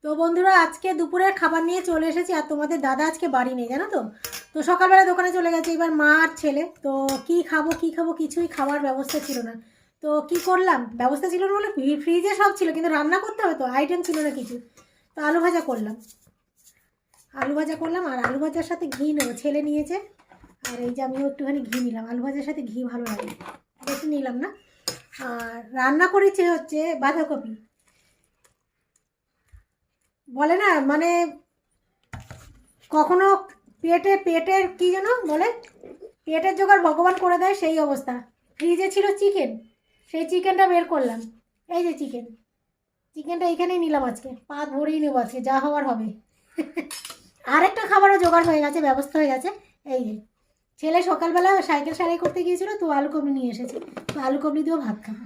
তো বন্ধুরা, আজকে দুপুরের খাবার নিয়ে চলে এসেছি। আর তোমাদের দাদা আজকে বাড়ি নেই, জানো তো। তো সকালবেলা দোকানে চলে গেছে, এবার মা আর ছেলে। তো কি খাবো কি খাবো কিছুই খাওয়ার ব্যবস্থা ছিল না। তো কি করলাম, ব্যবস্থা ছিল না বলে ফ্রিজে সব ছিল, কিন্তু রান্না করতে হবে তো, আইটেম ছিল না কিছু। তো আলু ভাজা করলাম। আর আলু ভাজার সাথে ঘি নেবো, ছেলে নিয়েছে। আর এই যে আমিও একটুখানি ঘি নিলাম, আলু ভাজার সাথে ঘি ভালো লাগে, বেশি নিলাম না। আর রান্না করেছে হচ্ছে বাঁধাকপি। বলে না মানে কখনো পেটের কি যেন বলে, পেটের জোগাড় ভগবান করে দেয়, সেই অবস্থা। ফ্রিজে ছিল চিকেন, সেই চিকেনটা বের করলাম। এই যে চিকেনটা এখানেই নিলাম, আজকে পাত ভরেই নেবো, আজকে যা হওয়ার হবে। আরেকটা খাবারও জোগাড় হয়ে গেছে, ব্যবস্থা হয়ে গেছে। এই যে ছেলে সকালবেলা সাইকেল সারাই করতে গিয়েছিল, তো আলু কবলি নিয়ে এসেছে, তো আলু কবলি দিয়েও ভাত খাবো।